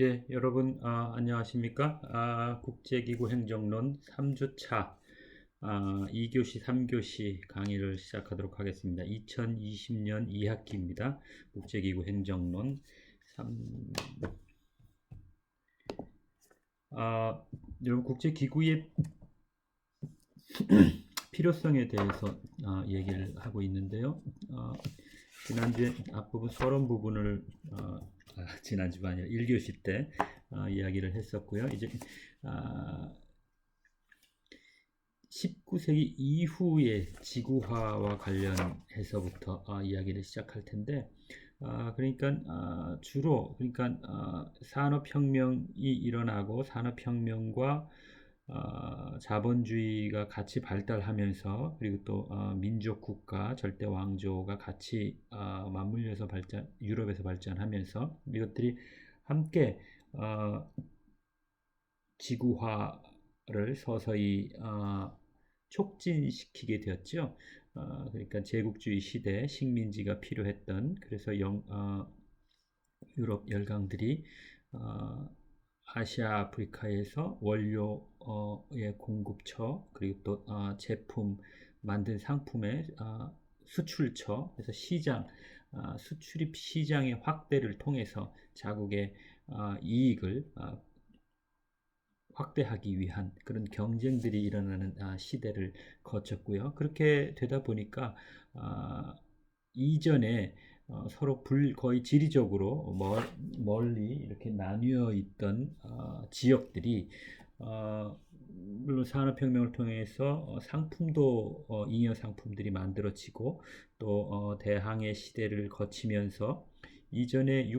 예, 여러분, 안녕하십니까? 국제기구 행정론 3주차 2교시, 3교시 강의를 시작하도록 하겠습니다. 2020년 2학기입니다. 국제기구 행정론 3, 여러분, 국제기구의 필요성에 대해서 얘기를 하고 있는데요. 지난주에 앞부분 서론 부분을 지난주가 아니라 1교시 때 이야기를 했었고요. 이제 19세기 이후의 지구화와 관련해서부터 이야기를 시작할 텐데, 그러니까 주로 산업혁명이 일어나고 산업혁명과 자본주의가 같이 발달하면서 그리고 또 민족 국가 절대 왕조가 같이 맞물려서 유럽에서 발전하면서 이것들이 함께 어, 지구화를 서서히 촉진시키게 되었죠. 그러니까 제국주의 시대 식민지가 필요했던 그래서 유럽 열강들이 어, 아시아 아프리카에서 원료의 공급처 그리고 또 제품 만든 상품의 수출처 그래서 수출입 시장의 확대를 통해서 자국의 이익을 확대하기 위한 그런 경쟁들이 일어나는 시대를 거쳤고요. 그렇게 되다 보니까 이전에 서로 거의 지리적으로 멀리 이렇게 나뉘어 있던 지역들이 물론 산업혁명을 통해서 상품도 잉여 상품들이 만들어지고 또 대항해 시대를 거치면서 이전에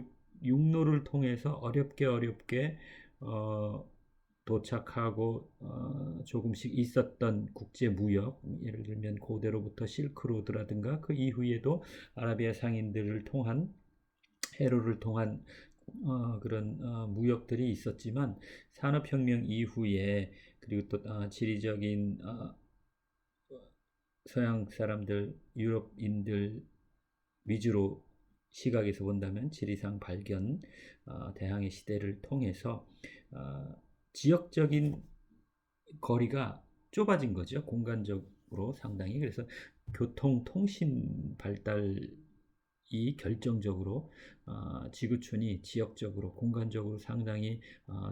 육로를 통해서 어렵게 어, 도착하고 조금씩 있었던 국제 무역, 예를 들면 고대로부터 실크로드라든가 그 이후에도 아라비아 상인들을 통한 해로를 통한 그런 무역들이 있었지만 산업혁명 이후에 그리고 또 지리적인 서양 사람들, 유럽인들 위주로 시각에서 본다면 지리상 발견, 대항해 시대를 통해서 어, 지역적인 거리가 좁아진 거죠. 공간적으로 상당히. 그래서 교통, 통신 발달이 결정적으로 지구촌이 지역적으로, 공간적으로 상당히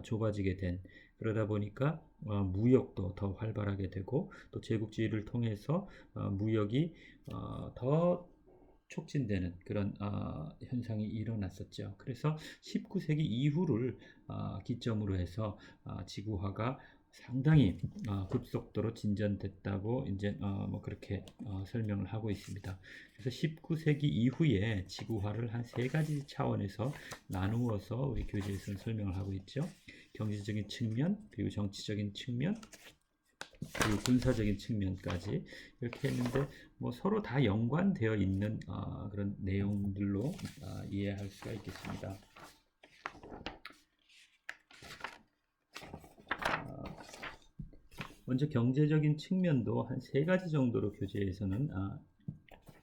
좁아지게 된 그러다 보니까 무역도 더 활발하게 되고 또 제국주의를 통해서 무역이 더 촉진되는 그런 현상이 일어났었죠. 그래서 19세기 이후를 기점으로 해서 지구화가 상당히 급속도로 진전됐다고 이제 뭐 그렇게 설명을 하고 있습니다. 그래서 19세기 이후에 지구화를 한 세 가지 차원에서 나누어서 우리 교재에서는 설명을 하고 있죠. 경제적인 측면, 그리고 정치적인 측면, 그리고 군사적인 측면까지 이렇게 했는데 뭐 서로 다 연관되어 있는 그런 내용들로 이해할 수가 있겠습니다. 먼저 경제적인 측면도 한 세 가지 정도로 교재에서는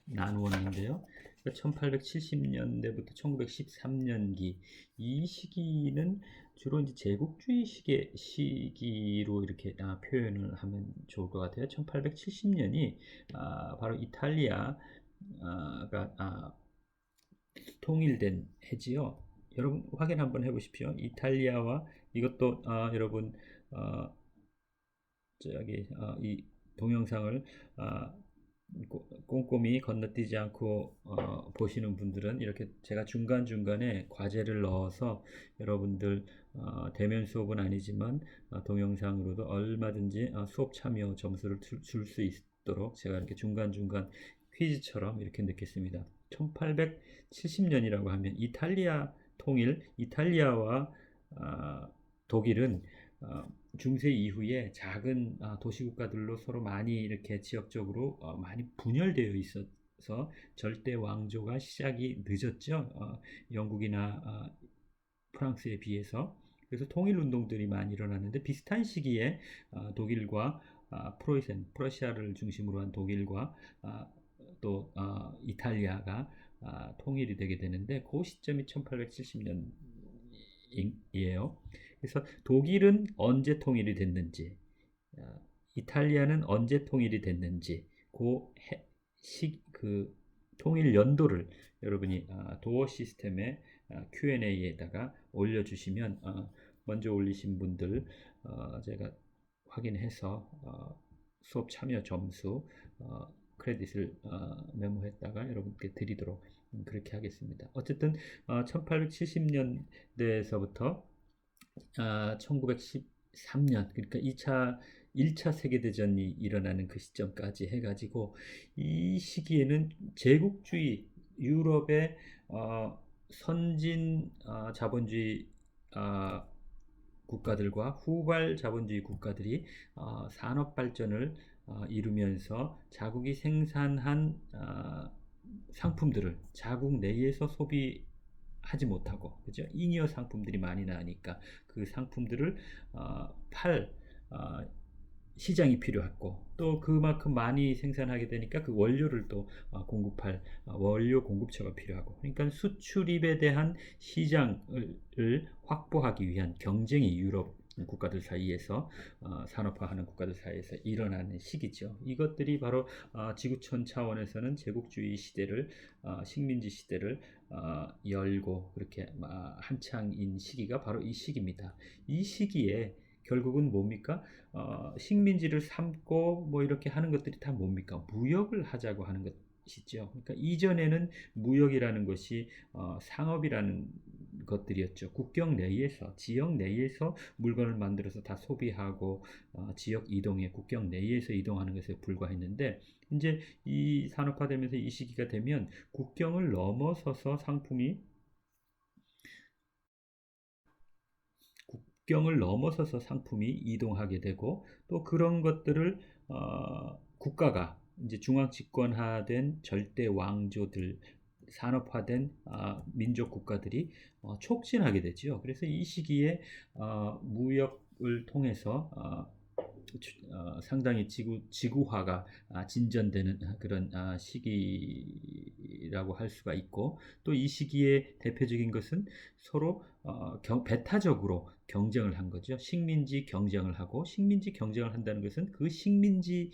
나누었는데요. 1870년대부터 1913년기 이 시기는 주로 이제 제국주의 시기로 이렇게 표현을 하면 좋을 것 같아요. 1870년이 바로 이탈리아가 통일된 해지요. 여러분 확인 한번 해보십시오. 이탈리아와 이것도 여러분 어, 저기 이 동영상을 꼼꼼히 건너뛰지 않고 보시는 분들은 이렇게 제가 중간중간에 과제를 넣어서 여러분들 대면 수업은 아니지만 동영상으로도 얼마든지 수업 참여 점수를 줄 수 있도록 제가 이렇게 중간중간 퀴즈처럼 이렇게 넣겠습니다. 1870년이라고 하면 이탈리아 통일, 이탈리아와 독일은 중세 이후에 작은 도시국가들로 서로 많이 이렇게 지역적으로 많이 분열되어 있어서 절대 왕조가 시작이 늦었죠. 영국이나 프랑스에 비해서. 그래서 통일 운동들이 많이 일어났는데 비슷한 시기에 독일과 프러시아를 중심으로 한 독일과 또 이탈리아가 통일이 되게 되는데 그 시점이 1870년 이에요. 그래서 독일은 언제 통일이 됐는지, 이탈리아는 언제 통일이 됐는지, 그 통일 연도를 여러분이 도어 시스템의 Q&A에다가 올려주시면 먼저 올리신 분들 제가 확인해서 수업 참여 점수 크레딧을 메모했다가 여러분께 드리도록 그렇게 하겠습니다. 어쨌든 1870년대에서부터 1913년 그러니까 1차 세계대전이 일어나는 그 시점까지 해가지고 이 시기에는 제국주의 유럽의 선진 자본주의 국가들과 후발 자본주의 국가들이 산업 발전을 이루면서 자국이 생산한 상품들을 자국 내에서 소비하지 못하고 그죠? 잉여 상품들이 많이 나니까 그 상품들을 팔 시장이 필요했고 또 그만큼 많이 생산하게 되니까 그 원료를 또 공급할 원료 공급처가 필요하고 그러니까 수출입에 대한 시장을 확보하기 위한 경쟁이 유럽 국가들 사이에서 산업화하는 국가들 사이에서 일어나는 시기죠. 이것들이 바로 지구촌 차원에서는 제국주의 시대를 식민지 시대를 열고 그렇게 한창인 시기가 바로 이 시기입니다. 이 시기에 결국은 뭡니까? 식민지를 삼고 뭐 이렇게 하는 것들이 다 뭡니까? 무역을 하자고 하는 것이죠. 그러니까 이전에는 무역이라는 것이 상업이라는 것들이었죠. 국경 내에서, 지역 내에서 물건을 만들어서 다 소비하고 지역 이동에 국경 내에서 이동하는 것에 불과했는데 이제 이 산업화되면서 이 시기가 되면 국경을 넘어서서 상품이 이동하게 되고 또 그런 것들을 국가가 이제 중앙 집권화된 절대 왕조들 산업화된 민족 국가들이 촉진하게 되죠. 그래서 이 시기에 무역을 통해서 상당히 지구화가 진전되는 그런 시기라고 할 수가 있고 또 이 시기의 대표적인 것은 서로 배타적으로 경쟁을 한 거죠. 식민지 경쟁을 하고 식민지 경쟁을 한다는 것은 그 식민지에서는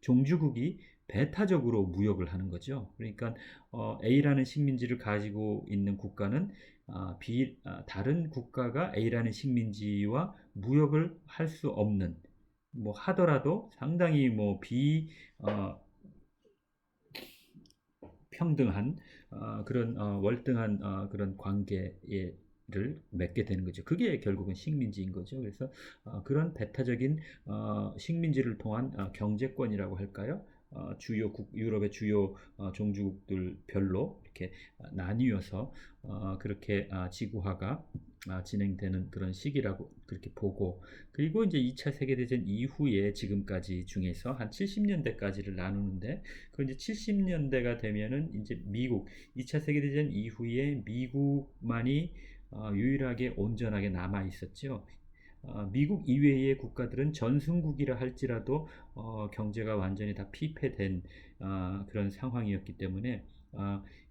종주국이 배타적으로 무역을 하는 거죠. 그러니까 A라는 식민지를 가지고 있는 국가는 다른 국가가 A라는 식민지와 무역을 할 수 없는 뭐 하더라도 상당히 뭐 평등한 그런 월등한 그런 관계를 맺게 되는 거죠. 그게 결국은 식민지인 거죠. 그래서 그런 배타적인 식민지를 통한 경제권이라고 할까요? 유럽의 주요 종주국들 별로 이렇게 나뉘어서 그렇게 지구화가 진행되는 그런 시기라고 그렇게 보고 그리고 이제 2차 세계대전 이후에 지금까지 중에서 한 70년대까지를 나누는데 그 이제 70년대가 되면은 이제 미국 2차 세계대전 이후에 미국만이 유일하게 온전하게 남아 있었죠. 미국 이외의 국가들은 전승국이라 할지라도 경제가 완전히 다 피폐된 그런 상황이었기 때문에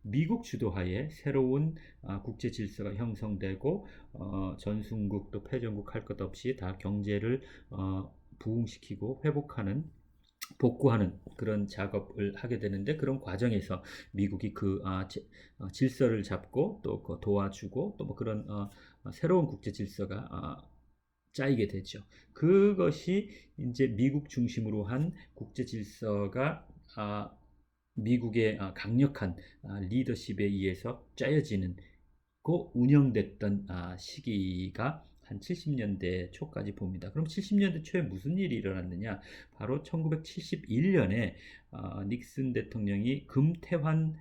미국 주도하에 새로운 국제 질서가 형성되고 전승국 또 패전국 할 것 없이 다 경제를 부흥시키고 복구하는 그런 작업을 하게 되는데 그런 과정에서 미국이 그 질서를 잡고 또 도와주고 또 뭐 그런 새로운 국제 질서가 짜이게 되죠. 그것이 이제 미국 중심으로 한 국제 질서가 미국의 강력한 리더십에 의해서 짜여지는 운영됐던 시기가 한 70년대 초까지 봅니다. 그럼 70년대 초에 무슨 일이 일어났느냐? 바로 1971년에 닉슨 대통령이 금태환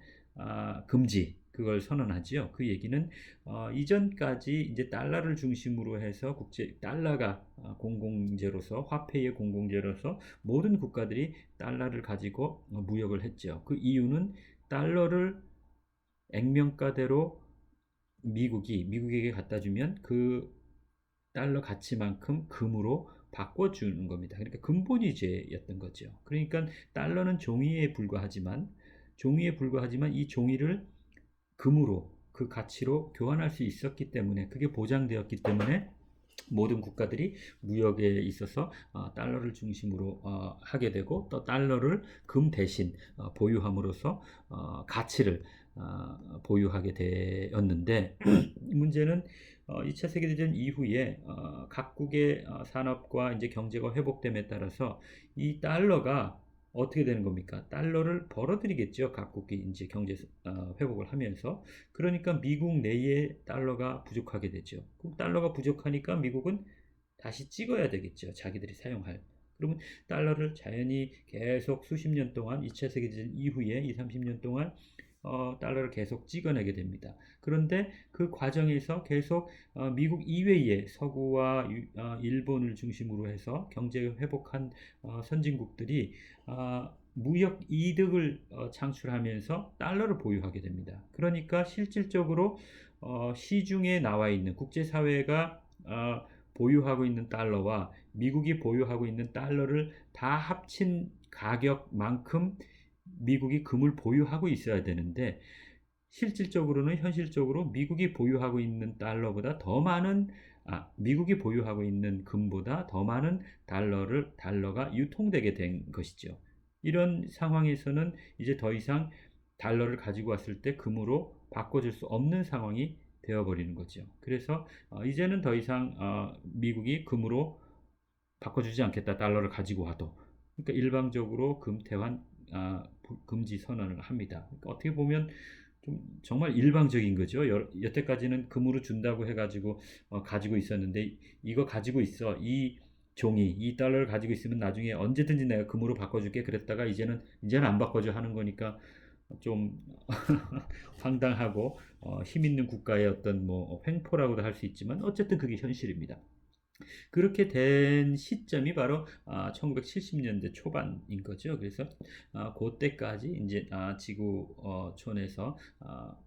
금지 그걸 선언하지요. 그 얘기는 이전까지 이제 달러를 중심으로 해서 달러가 공공재로서 화폐의 공공재로서 모든 국가들이 달러를 가지고 무역을 했죠. 그 이유는 달러를 액면가대로 미국에게 갖다 주면 그 달러 가치만큼 금으로 바꿔주는 겁니다. 그러니까 근본위제였던 거죠. 그러니까 달러는 종이에 불과하지만 이 종이를 금으로 그 가치로 교환할 수 있었기 때문에, 그게 보장되었기 때문에 모든 국가들이 무역에 있어서 달러를 중심으로 하게 되고, 또 달러를 금 대신 보유함으로써 가치를 보유하게 되었는데, 문제는 2차 세계대전 이후에 각국의 산업과 이제 경제가 회복됨에 따라서 이 달러가 어떻게 되는 겁니까? 달러를 벌어들이겠죠. 각국이 이제 경제 회복을 하면서. 그러니까 미국 내에 달러가 부족하게 되죠. 그럼 달러가 부족하니까 미국은 다시 찍어야 되겠죠. 자기들이 사용할. 그러면 달러를 자연히 계속 수십 년 동안 2차 세계대전 이후에 2, 30년 동안 달러를 계속 찍어내게 됩니다. 그런데 그 과정에서 계속 미국 이외의 서구와 일본을 중심으로 해서 경제 회복한 선진국들이 무역 이득을 창출하면서 달러를 보유하게 됩니다. 그러니까 실질적으로 시중에 나와 있는 국제사회가 보유하고 있는 달러와 미국이 보유하고 있는 달러를 다 합친 가격만큼 미국이 금을 보유하고 있어야 되는데, 실질적으로는 현실적으로 미국이 보유하고 있는 달러보다 더 많은 미국이 보유하고 있는 금보다 더 많은 달러가 유통되게 된 것이죠. 이런 상황에서는 이제 더 이상 달러를 가지고 왔을 때 금으로 바꿔줄 수 없는 상황이 되어버리는 거죠. 그래서 이제는 더 이상 미국이 금으로 바꿔주지 않겠다. 달러를 가지고 와도. 그러니까 일방적으로 금태환 금지 선언을 합니다. 그러니까 어떻게 보면 좀 정말 일방적인 거죠. 여태까지는 금으로 준다고 해가지고 가지고 있었는데, 이거 가지고 있어. 이 달러를 가지고 있으면 나중에 언제든지 내가 금으로 바꿔줄게. 그랬다가 이제는 안 바꿔줘 하는 거니까 좀 황당하고 힘 있는 국가의 어떤 뭐 횡포라고도 할 수 있지만, 어쨌든 그게 현실입니다. 그렇게 된 시점이 바로 1970년대 초반인 거죠. 그래서 그때까지 이제 지구촌에서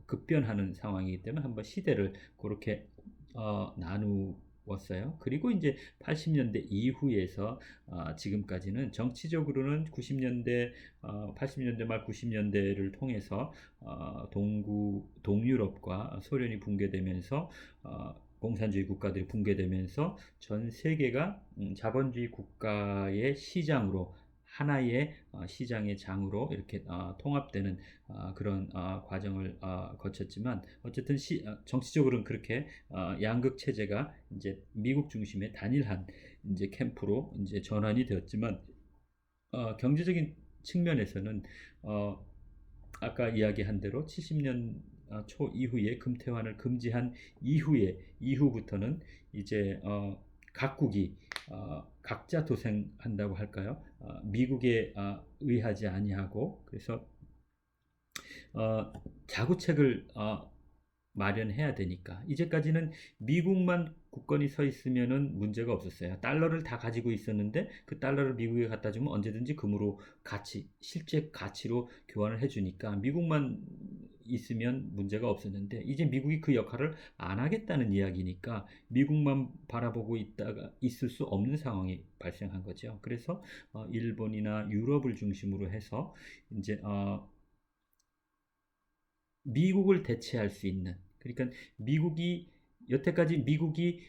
급변하는 상황이기 때문에 한번 시대를 그렇게 나누었어요. 그리고 이제 80년대 이후에서 지금까지는 정치적으로는 80년대 말 90년대를 통해서 동유럽과 소련이 붕괴되면서 공산주의 국가들이 붕괴되면서 전 세계가 자본주의 국가의 시장으로, 하나의 시장의 장으로 이렇게 통합되는 그런 과정을 거쳤지만, 어쨌든 정치적으로는 그렇게 양극 체제가 이제 미국 중심의 단일한 이제 캠프로 이제 전환이 되었지만, 경제적인 측면에서는 아까 이야기한 대로 70년 초 이후에 금태환을 금지한 이후부터는 이제 각국이 각자 도생한다고 할까요? 미국에 의하지 아니하고, 그래서 자구책을 마련해야 되니까, 이제까지는 미국만 굳건히 서 있으면은 문제가 없었어요. 달러를 다 가지고 있었는데 그 달러를 미국에 갖다 주면 언제든지 금으로 실제 가치로 교환을 해주니까 미국만 있으면 문제가 없었는데, 이제 미국이 그 역할을 안 하겠다는 이야기니까 미국만 바라보고 있을 수 없는 상황이 발생한 거죠. 그래서 일본이나 유럽을 중심으로 해서 이제 미국을 대체할 수 있는, 그러니까 여태까지 미국이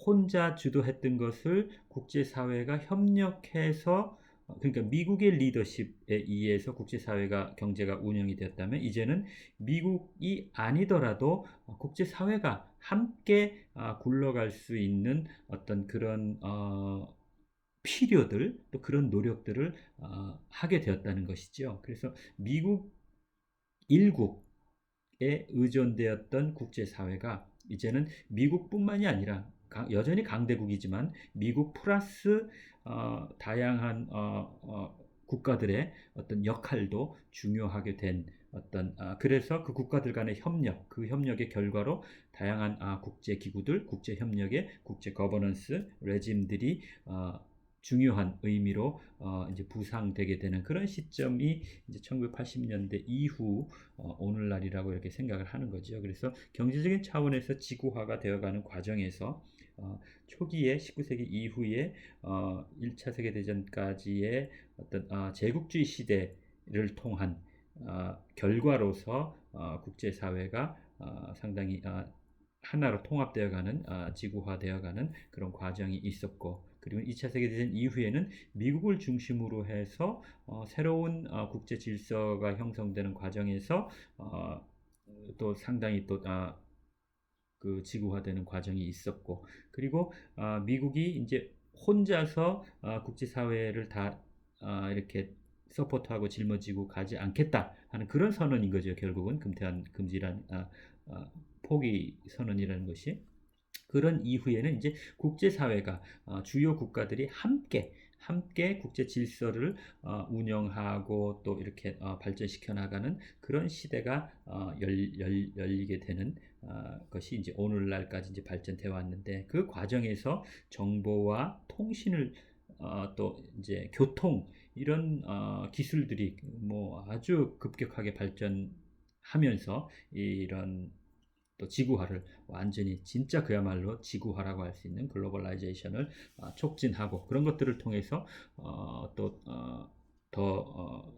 혼자 주도했던 것을 국제사회가 협력해서, 그러니까 미국의 리더십에 의해서 국제사회가 경제가 운영이 되었다면, 이제는 미국이 아니더라도 국제사회가 함께 굴러갈 수 있는 어떤 그런 필요들, 또 그런 노력들을 하게 되었다는 것이죠. 그래서 미국 일국에 의존되었던 국제사회가 이제는 미국뿐만이 아니라 여전히 강대국이지만 미국 플러스 다양한 국가들의 어떤 역할도 중요하게 된 그래서 그 국가들 간의 그 협력의 결과로 다양한 국제 기구들, 국제 협력의 국제 거버넌스 레짐들이 중요한 의미로 이제 부상되게 되는 그런 시점이 이제 1980년대 이후 오늘날이라고 이렇게 생각을 하는 거죠. 그래서 경제적인 차원에서 지구화가 되어가는 과정에서 초기에 19세기 이후에 1차 세계대전까지의 어떤 제국주의 시대를 통한 결과로서 국제사회가 상당히 하나로 통합되어가는 지구화되어가는 그런 과정이 있었고, 그리고 2차 세계대전 이후에는 미국을 중심으로 해서 새로운 국제 질서가 형성되는 과정에서 또 상당히 또 그 지구화되는 과정이 있었고, 그리고 미국이 이제 혼자서 국제사회를 다 이렇게 서포트하고 짊어지고 가지 않겠다 하는 그런 선언인 거죠. 결국은 금태한 금지란 포기 선언이라는 것이. 그런 이후에는 이제 국제사회가 주요 국가들이 함께 국제 질서를 운영하고 또 이렇게 발전시켜 나가는 그런 시대가 열리게 되는 것이 이제 오늘날까지 이제 발전되어 왔는데, 그 과정에서 정보와 통신을 또 이제 교통 이런 기술들이 뭐 아주 급격하게 발전하면서 이런 또 지구화를 완전히 진짜 그야말로 지구화라고 할 수 있는 글로벌라이제이션을 촉진하고, 그런 것들을 통해서 더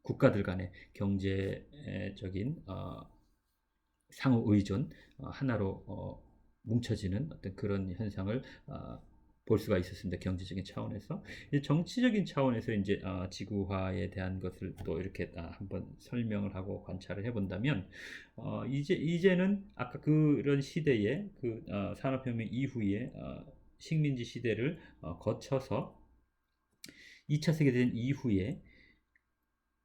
국가들 간의 경제적인 상호 의존 하나로 뭉쳐지는 어떤 그런 현상을 볼 수가 있었습니다. 경제적인 차원에서. 정치적인 차원에서 이제 지구화에 대한 것을 또 이렇게 한번 설명을 하고 관찰을 해본다면, 이제는 아까 그런 시대에 그 산업혁명 이후에 식민지 시대를 거쳐서 2차 세계대전 이후에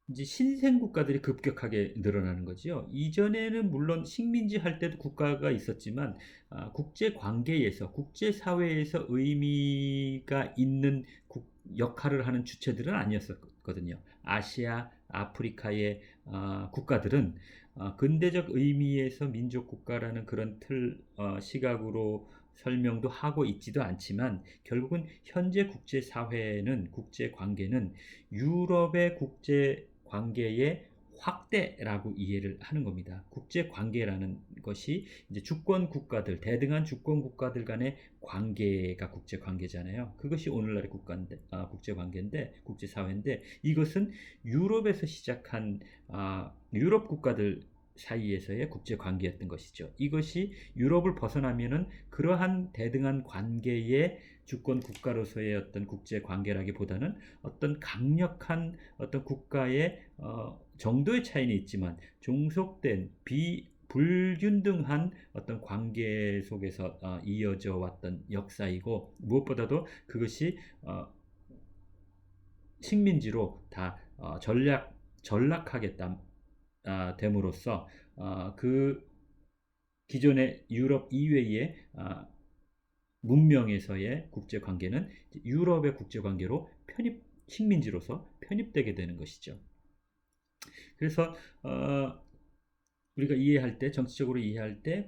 이제 신생 국가들이 급격하게 늘어나는 거죠. 이전에는 물론 식민지 할 때도 국가가 있었지만 국제 관계에서 국제 사회에서 의미가 있는 역할을 하는 주체들은 아니었었거든요. 아시아, 아프리카의 국가들은 근대적 의미에서 민족 국가라는 그런 시각으로 설명도 하고 있지도 않지만, 결국은 현재 국제 사회는 국제 관계는 유럽의 국제 관계의 확대라고 이해를 하는 겁니다. 국제 관계라는 것이 이제 주권 국가들, 대등한 주권 국가들 간의 관계가 국제 관계잖아요. 그것이 오늘날의 국제 관계인데, 국제 사회인데, 이것은 유럽에서 시작한 유럽 국가들 사이에서의 국제 관계였던 것이죠. 이것이 유럽을 벗어나면은 그러한 대등한 관계의 주권 국가로서의 어떤 국제 관계라기보다는 어떤 강력한 어떤 국가의 정도의 차이는 있지만 종속된 불균등한 어떤 관계 속에서 이어져 왔던 역사이고, 무엇보다도 그것이 식민지로 다 전락하게 됨으로써 그 기존의 유럽 이외의 문명에서의 국제 관계는 유럽의 국제 관계로 식민지로서 편입되게 되는 것이죠. 그래서 우리가 이해할 때, 정치적으로 이해할 때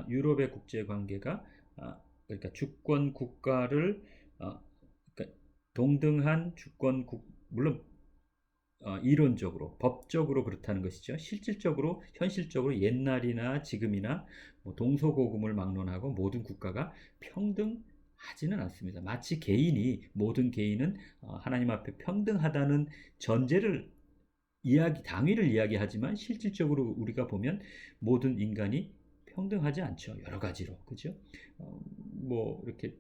유럽의 국제 관계가 그러니까 주권 국가를 그러니까 동등한 물론 이론적으로 법적으로 그렇다는 것이죠. 실질적으로 현실적으로 옛날이나 지금이나 뭐 동서고금을 막론하고 모든 국가가 평등하지는 않습니다. 마치 모든 개인은 하나님 앞에 평등하다는 전제를 당위를 이야기하지만, 실질적으로 우리가 보면 모든 인간이 평등하지 않죠. 여러 가지로. 그죠? 뭐 이렇게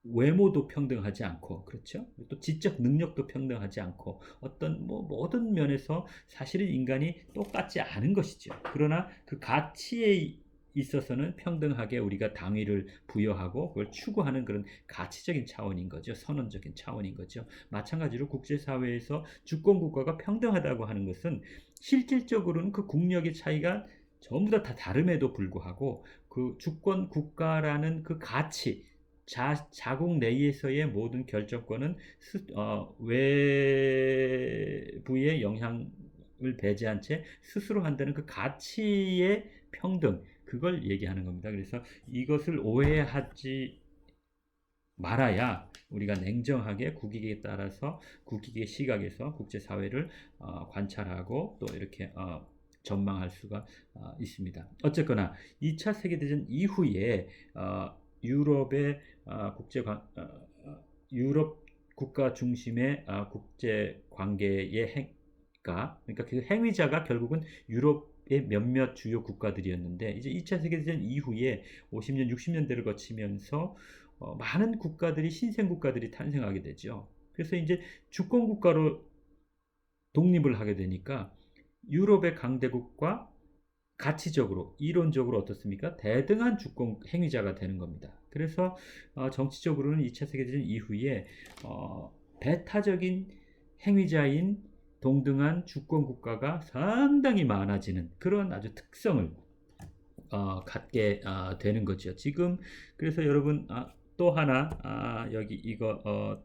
외모도 평등하지 않고, 그렇죠? 또 지적 능력도 평등하지 않고, 어떤 모든 면에서 사실은 인간이 똑같지 않은 것이죠. 그러나 그 가치에 있어서는 평등하게 우리가 당위를 부여하고 그걸 추구하는 그런 가치적인 차원인 거죠. 선언적인 차원인 거죠. 마찬가지로 국제사회에서 주권 국가가 평등하다고 하는 것은 실질적으로는 그 국력의 차이가 전부 다 다름에도 불구하고 그 주권 국가라는 그 가치, 자국 내에서의 모든 결정권은 외부의 영향을 배제한 채 스스로 한다는 그 가치의 평등, 그걸 얘기하는 겁니다. 그래서 이것을 오해하지 말아야 우리가 냉정하게 국익의 시각에서 국제사회를 관찰하고 또 이렇게 전망할 수가 있습니다. 어쨌거나 2차 세계대전 이후에 유럽의 유럽 국가 중심의 국제 관계의 국가, 그러니까 그 행위자가 결국은 유럽의 몇몇 주요 국가들이었는데 이제 2차 세계대전 이후에 50년, 60년대를 거치면서 많은 국가들이 신생 국가들이 탄생하게 되죠. 그래서 이제 주권 국가로 독립을 하게 되니까 유럽의 강대국과 가치적으로, 이론적으로 어떻습니까? 대등한 주권 행위자가 되는 겁니다. 그래서 정치적으로는 2차 세계대전 이후에 배타적인 행위자인 동등한 주권 국가가 상당히 많아지는 그런 아주 특성을 갖게 되는 거죠. 지금 그래서 여러분 또 하나 여기 이거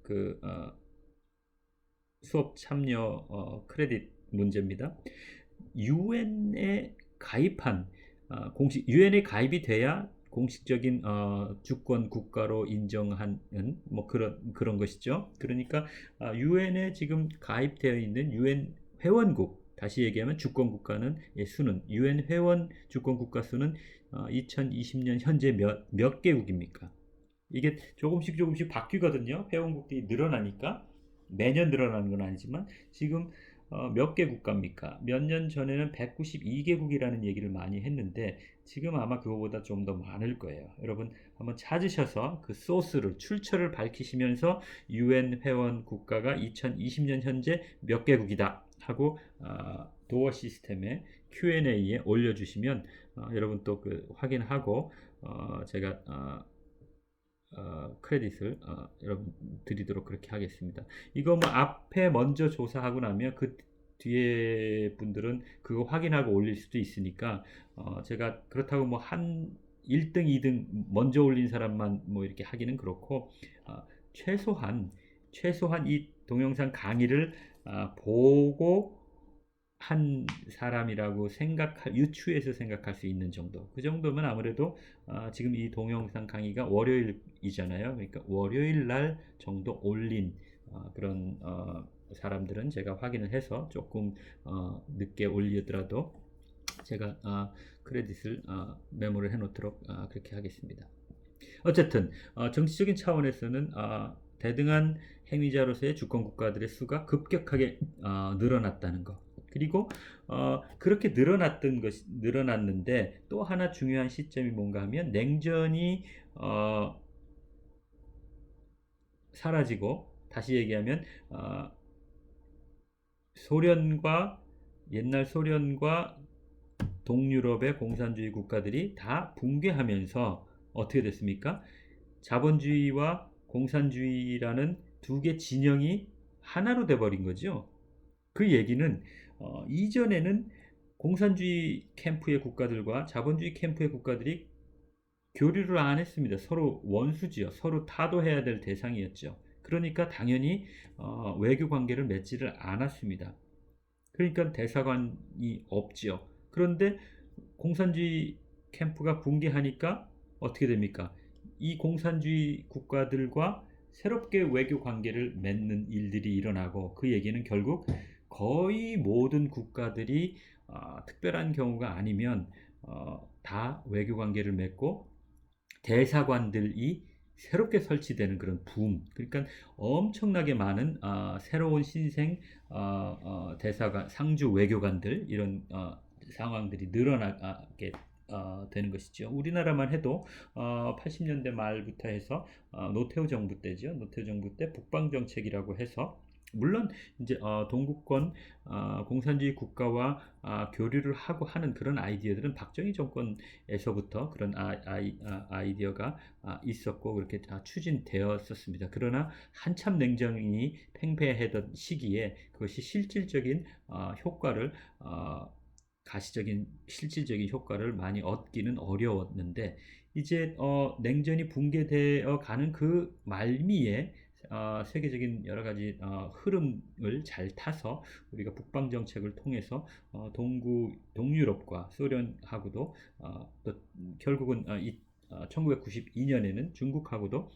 그 수업 참여 크레딧 문제입니다. 유엔에 가입한 공식 유엔에 가입이 돼야 공식적인 주권 국가로 인정하는 뭐 그런 것이죠. 그러니까 유엔에 지금 가입되어 있는 유엔 회원국, 다시 얘기하면 주권 국가는 수는 유엔 회원 주권 국가 수는 2020년 현재 몇 개국입니까? 이게 조금씩 바뀌거든요. 회원국들이 늘어나니까 매년 늘어나는 건 아니지만 지금 몇 개 국가입니까? 몇 년 전에는 192개국이라는 얘기를 많이 했는데 지금 아마 그거보다 좀 더 많을 거예요. 여러분 한번 찾으셔서 그 소스를 출처를 밝히시면서 유엔 회원 국가가 2020년 현재 몇 개국이다 하고 도어 시스템에 Q&A에 올려주시면 여러분 또 그 확인하고 제가 크레딧을 여러분 드리도록 그렇게 하겠습니다. 이거 뭐 앞에 먼저 조사하고 나면 그 뒤에 분들은 그거 확인하고 올릴 수도 있으니까 제가 그렇다고 뭐 한 1등, 2등 먼저 올린 사람만 뭐 이렇게 하기는 그렇고 최소한 이 동영상 강의를 보고 한 사람이라고 유추해서 생각할 수 있는 정도. 그 정도면 아무래도 지금 이 동영상 강의가 월요일이잖아요. 그러니까 월요일 날 정도 올린 그런 사람들은 제가 확인을 해서 조금 늦게 올리더라도 제가 크레딧을 메모를 해놓도록 그렇게 하겠습니다. 어쨌든 정치적인 차원에서는 대등한 행위자로서의 주권 국가들의 수가 급격하게 늘어났다는 것. 그리고 그렇게 늘어났는데 또 하나 중요한 시점이 뭔가 하면 냉전이 사라지고 다시 얘기하면 옛날 소련과 동유럽의 공산주의 국가들이 다 붕괴하면서 어떻게 됐습니까? 자본주의와 공산주의라는 두 개 진영이 하나로 돼버린 거죠. 그 얘기는 이전에는 공산주의 캠프의 국가들과 자본주의 캠프의 국가들이 교류를 안 했습니다. 서로 원수지요. 서로 타도해야 될 대상이었죠. 그러니까 당연히 외교 관계를 맺지를 않았습니다. 그러니까 대사관이 없지요. 그런데 공산주의 캠프가 붕괴하니까 어떻게 됩니까? 이 공산주의 국가들과 새롭게 외교 관계를 맺는 일들이 일어나고 그 얘기는 결국 거의 모든 국가들이 특별한 경우가 아니면 다 외교 관계를 맺고 대사관들이 새롭게 설치되는 그런 붐. 그러니까 엄청나게 많은 새로운 신생 대사관, 상주 외교관들 이런 상황들이 늘어나게 되는 것이죠. 우리나라만 해도 80년대 말부터 해서 노태우 정부 때죠. 노태우 정부 때 북방 정책이라고 해서 물론 이제 동구권 공산주의 국가와 교류를 하고 하는 그런 아이디어들은 박정희 정권에서부터 그런 아이디어가 있었고 그렇게 추진되었었습니다. 그러나 한참 냉전이 팽배하던 시기에 그것이 실질적인 효과를 가시적인 실질적인 효과를 많이 얻기는 어려웠는데 이제 냉전이 붕괴되어 가는 그 말미에 세계적인 여러 가지 흐름을 잘 타서 우리가 북방 정책을 통해서 동유럽과 소련하고도 또 결국은 1992년에는 중국하고도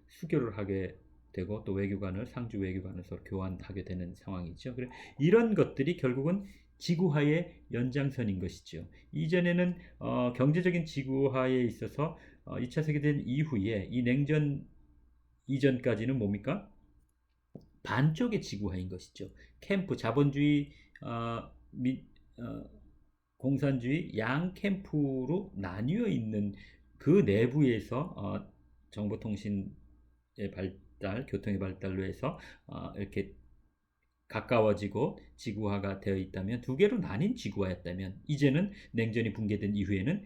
수교를 하게 되고 또 외교관을 상주 외교관을 서로 교환하게 되는 상황이죠. 그래 이런 것들이 결국은 지구화의 연장선인 것이죠. 이전에는 경제적인 지구화에 있어서 2차 세계대전 이후에 이 냉전 이전까지는 뭡니까? 반쪽의 지구화인 것이죠. 캠프, 자본주의, 어, 미, 어, 공산주의 양 캠프로 나뉘어 있는 그 내부에서 정보통신의 발달, 교통의 발달로 해서 이렇게 가까워지고 지구화가 되어 있다면, 두 개로 나뉜 지구화였다면, 이제는 냉전이 붕괴된 이후에는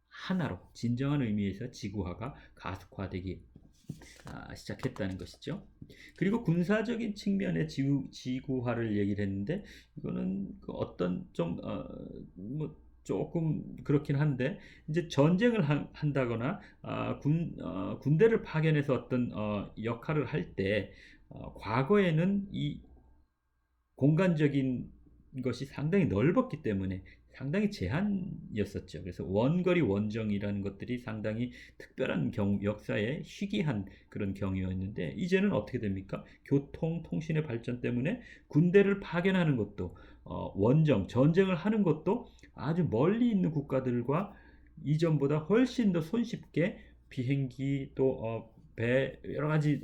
하나로 진정한 의미에서 지구화가 가속화되기 시작했다는 것이죠. 그리고 군사적인 측면의 지구화를 얘기를 했는데, 이거는 그 어떤 뭐 조금 그렇긴 한데, 이제 전쟁을 한다거나 군대를 파견해서 어떤 역할을 할 때, 과거에는 이 공간적인 것이 상당히 넓었기 때문에 상당히 제한이었었죠. 그래서 원거리 원정이라는 것들이 상당히 특별한 역사에 희귀한 그런 경우였는데, 이제는 어떻게 됩니까? 교통, 통신의 발전 때문에 군대를 파견하는 것도, 전쟁을 하는 것도 아주 멀리 있는 국가들과 이전보다 훨씬 더 손쉽게 비행기 또 배, 여러 가지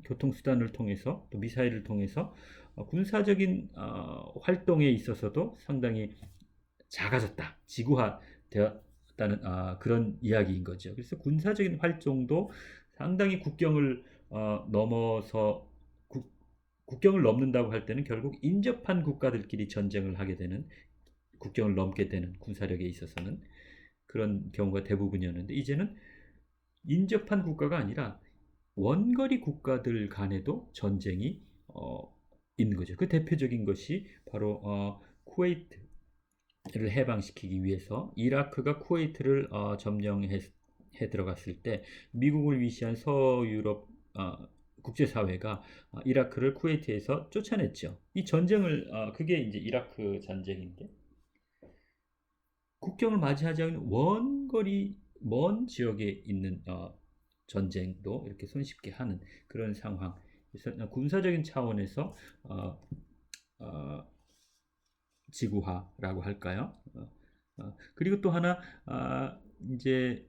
교통수단을 통해서, 또 미사일을 통해서 군사적인 활동에 있어서도 상당히 작아졌다, 지구화되었다는 그런 이야기인 거죠. 그래서 군사적인 활동도 상당히 국경을 넘어서 국경을 넘는다고 할 때는 결국 인접한 국가들끼리 전쟁을 하게 되는, 국경을 넘게 되는, 군사력에 있어서는 그런 경우가 대부분이었는데, 이제는 인접한 국가가 아니라 원거리 국가들 간에도 전쟁이 있는 거죠. 그 대표적인 것이 바로 쿠웨이트를 해방시키기 위해서 이라크가 쿠웨이트를 점령해 들어갔을 때, 미국을 위시한 서유럽 국제사회가 이라크를 쿠웨이트에서 쫓아냈죠. 이 전쟁을 그게 이제 이라크 전쟁인데, 국경을 맞이하지 않은 원거리 먼 지역에 있는 전쟁도 이렇게 손쉽게 하는 그런 상황. 그래서 군사적인 차원에서 지구화라고 할까요? 그리고 또 하나, 이제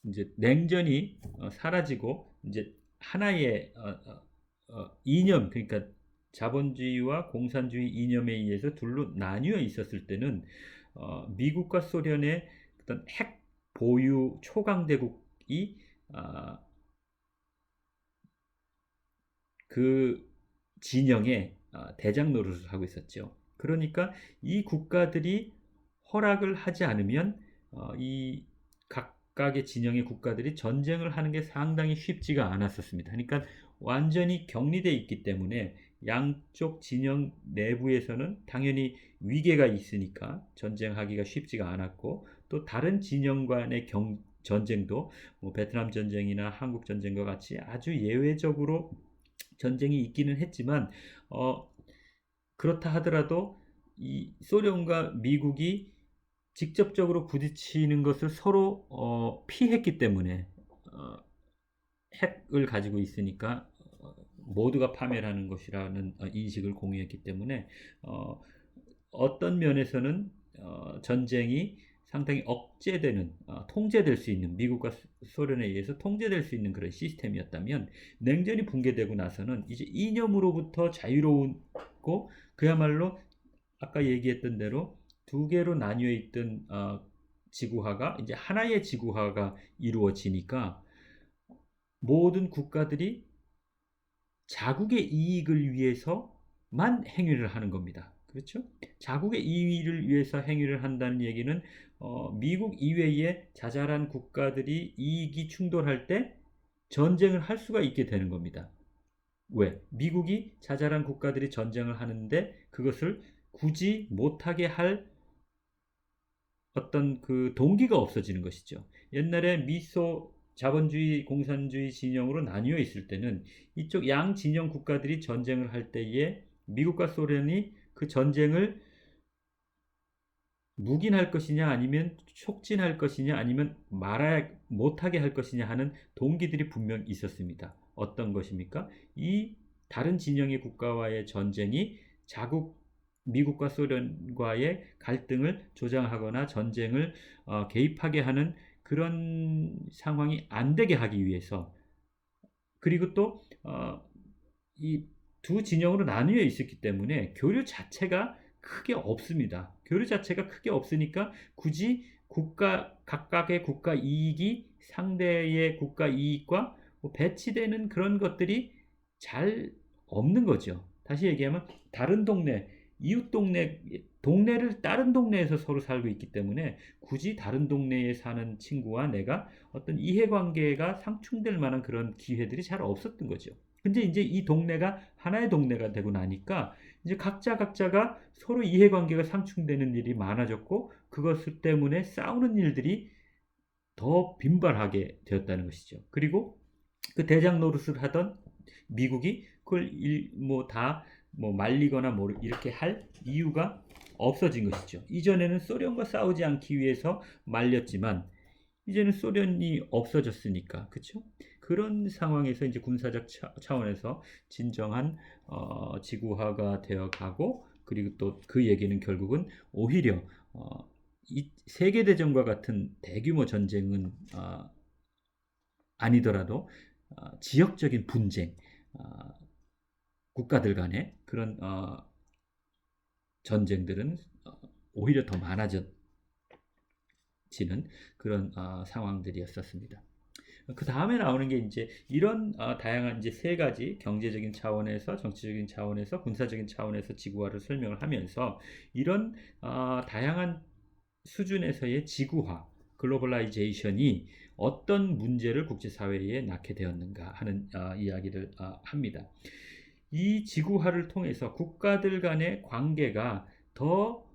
이제 냉전이 사라지고 이제 하나의 이념, 그러니까 자본주의와 공산주의 이념에 의해서 둘로 나뉘어 있었을 때는, 미국과 소련의 어떤 핵 보유 초강대국이 그 진영의 대장 노릇을 하고 있었죠. 그러니까 이 국가들이 허락을 하지 않으면 이 각각의 진영의 국가들이 전쟁을 하는 게 상당히 쉽지가 않았었습니다. 그러니까 완전히 격리되어 있기 때문에 양쪽 진영 내부에서는 당연히 위계가 있으니까 전쟁하기가 쉽지가 않았고, 또 다른 진영 간의 전쟁도 뭐 베트남 전쟁이나 한국 전쟁과 같이 아주 예외적으로 전쟁이 있기는 했지만, 그렇다 하더라도 이 소련과 미국이 직접적으로 부딪히는 것을 서로 피했기 때문에, 핵을 가지고 있으니까 모두가 파멸하는 것이라는 인식을 공유했기 때문에, 어떤 면에서는 전쟁이 상당히 억제되는, 통제될 수 있는, 미국과 소련에 의해서 통제될 수 있는 그런 시스템이었다면, 냉전이 붕괴되고 나서는 이제 이념으로부터 자유로운고, 그야말로 아까 얘기했던 대로 두 개로 나뉘어 있던 지구화가 이제 하나의 지구화가 이루어지니까, 모든 국가들이 자국의 이익을 위해서만 행위를 하는 겁니다. 그렇죠? 자국의 이익을 위해서 행위를 한다는 얘기는 미국 이외의 자잘한 국가들이 이익이 충돌할 때 전쟁을 할 수가 있게 되는 겁니다. 왜? 미국이 자잘한 국가들이 전쟁을 하는데 그것을 굳이 못하게 할 어떤 그 동기가 없어지는 것이죠. 옛날에 미소 자본주의, 공산주의 진영으로 나뉘어 있을 때는 이쪽 양 진영 국가들이 전쟁을 할 때에 미국과 소련이 그 전쟁을 묵인할 것이냐, 아니면 촉진할 것이냐, 아니면 못하게 할 것이냐 하는 동기들이 분명 있었습니다. 어떤 것입니까? 이 다른 진영의 국가와의 전쟁이 미국과 소련과의 갈등을 조장하거나 전쟁을 개입하게 하는 그런 상황이 안 되게 하기 위해서, 그리고 또 이 두 진영으로 나뉘어 있었기 때문에 교류 자체가 크게 없습니다. 교류 자체가 크게 없으니까 굳이 각각의 국가 이익이 상대의 국가 이익과 뭐 배치되는 그런 것들이 잘 없는 거죠. 다시 얘기하면 다른 동네, 이웃 동네를 다른 동네에서 서로 살고 있기 때문에 굳이 다른 동네에 사는 친구와 내가 어떤 이해관계가 상충될 만한 그런 기회들이 잘 없었던 거죠. 근데 이제 이 동네가 하나의 동네가 되고 나니까 이제 각자가 서로 이해관계가 상충되는 일이 많아졌고, 그것 때문에 싸우는 일들이 더 빈발하게 되었다는 것이죠. 그리고 그 대장 노릇을 하던 미국이 그걸 뭐 말리거나 뭐 이렇게 할 이유가 없어진 것이죠. 이전에는 소련과 싸우지 않기 위해서 말렸지만 이제는 소련이 없어졌으니까, 그렇죠? 그런 상황에서 이제 군사적 차원에서 진정한 지구화가 되어 가고, 그리고 또 그 얘기는 결국은 오히려 이 세계대전과 같은 대규모 전쟁은 아니더라도 지역적인 분쟁, 어, 국가들 간의 그런 전쟁들은 오히려 더 많아지는 그런 상황들이었었습니다. 그 다음에 나오는 게 이제 이런 다양한 이제 세 가지 경제적인 차원에서, 정치적인 차원에서, 군사적인 차원에서 지구화를 설명을 하면서 이런 다양한 수준에서의 지구화, 글로벌라이제이션이 어떤 문제를 국제사회에 낳게 되었는가 하는 이야기를 합니다. 이 지구화를 통해서 국가들 간의 관계가 더